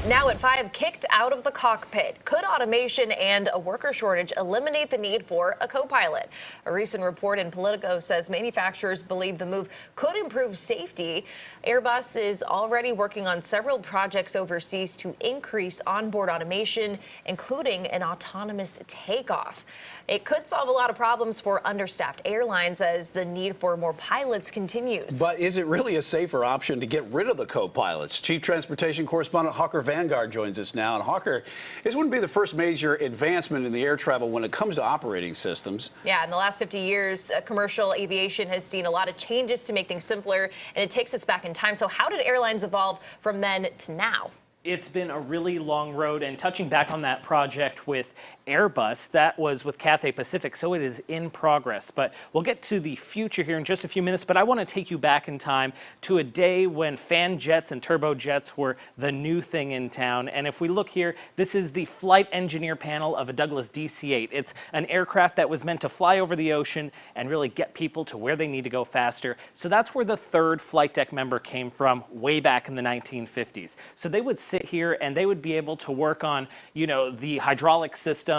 Now at 5, kicked out of the cockpit. Could automation and a worker shortage eliminate the need for a co-pilot? A recent report in Politico says manufacturers believe the move could improve safety. Airbus is already working on several projects overseas to increase onboard automation, including an autonomous takeoff. It could solve a lot of problems for understaffed airlines as the need for more pilots continues. But is it really a safer option to get rid of the co-pilots? Chief Transportation Correspondent Hawker Vanguard joins us now. And Hawker, this wouldn't be the first major advancement in the air travel when it comes to operating systems. Yeah, in the last 50 years, commercial aviation has seen a lot of changes to make things simpler, and it takes us back in time. So how did airlines evolve from then to now? It's been a really long road, and touching back on that project with Airbus, that was with Cathay Pacific, so it is in progress. But we'll get to the future here in just a few minutes, but I want to take you back in time to a day when fan jets and turbojets were the new thing in town. And if we look here, this is the flight engineer panel of a Douglas DC-8. It's an aircraft that was meant to fly over the ocean and really get people to where they need to go faster. So that's where the third flight deck member came from way back in the 1950s. So they would sit here and they would be able to work on, the hydraulic systems,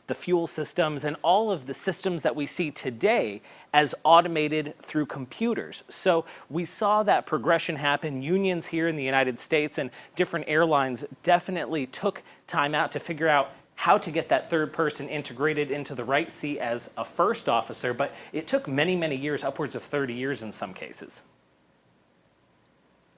the fuel systems, and all of the systems that we see today as automated through computers. So we saw that progression happen. Unions here in the United States and different airlines definitely took time out to figure out how to get that third person integrated into the right seat as a first officer, but it took many, many years, upwards of 30 years in some cases.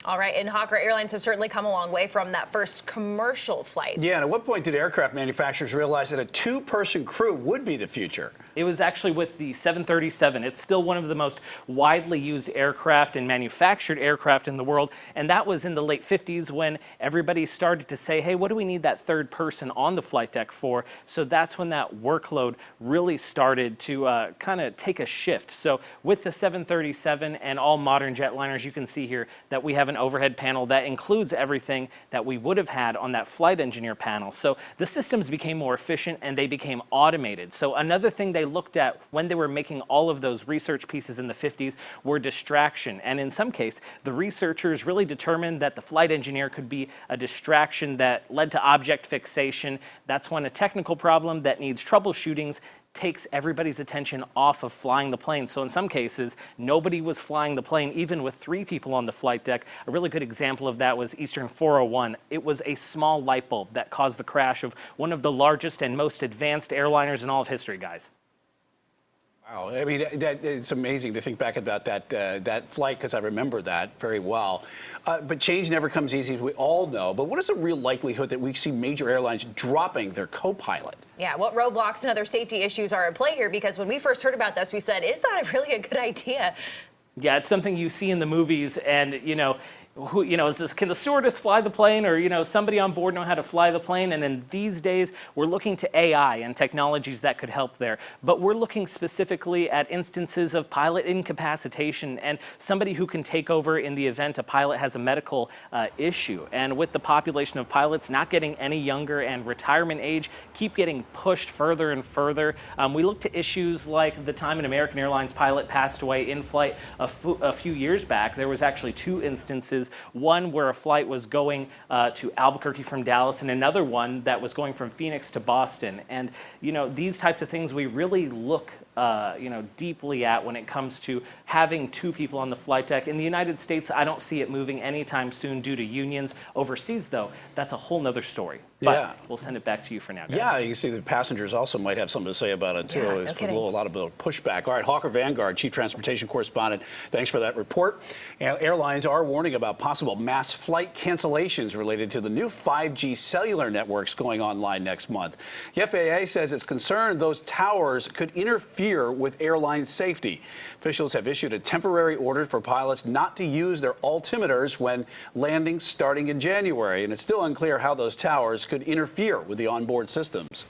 All right, and Hawker Airlines have certainly come a long way from that first commercial flight. Yeah, and at what point did aircraft manufacturers realize that a two-person crew would be the future? It was actually with the 737. It's still one of the most widely used aircraft and manufactured aircraft in the world. And that was in the late 50s when everybody started to say, hey, what do we need that third person on the flight deck for? So that's when that workload really started to kind of take a shift. So with the 737 and all modern jetliners, you can see here that we have an overhead panel that includes everything that we would have had on that flight engineer panel. So the systems became more efficient and they became automated. So another thing they looked at when they were making all of those research pieces in the 50s were distraction. And in some case, the researchers really determined that the flight engineer could be a distraction that led to object fixation. That's when a technical problem that needs troubleshootings takes everybody's attention off of flying the plane. So in some cases, nobody was flying the plane, even with 3 people on the flight deck. A really good example of that was Eastern 401. It was a small light bulb that caused the crash of one of the largest and most advanced airliners in all of history, guys. Wow, I mean, it's amazing to think back about that flight, because I remember that very well. But change never comes easy, as we all know. But what is the real likelihood that we see major airlines dropping their co-pilot? Yeah, what roadblocks and other safety issues are at play here? Because when we first heard about this, we said, is that really a good idea? Yeah, it's something you see in the movies, and can the stewardess fly the plane, or somebody on board know how to fly the plane? And in these days, we're looking to AI and technologies that could help there. But we're looking specifically at instances of pilot incapacitation and somebody who can take over in the event a pilot has a medical issue. And with the population of pilots not getting any younger and retirement age keep getting pushed further and further, we look to issues like the time an American Airlines pilot passed away in flight a few years back. There was actually 2 instances. One where a flight was going to Albuquerque from Dallas, and another one that was going from Phoenix to Boston. And these types of things we really look deeply at when it comes to having 2 people on the flight deck. In the United States, I don't see it moving anytime soon due to unions. Overseas, though, that's a whole nother story. But yeah, we'll send it back to you for now, guys. Yeah, you can see the passengers also might have something to say about it, too. Yeah, It's a lot of pushback. All right, Hawker Vanguard, Chief Transportation Correspondent, thanks for that report. Airlines are warning about possible mass flight cancellations related to the new 5G cellular networks going online next month. The FAA says it's concerned those towers could interfere with airline safety. Officials have issued a temporary order for pilots not to use their altimeters when landing starting in January, and it's still unclear how those towers could interfere with the onboard systems.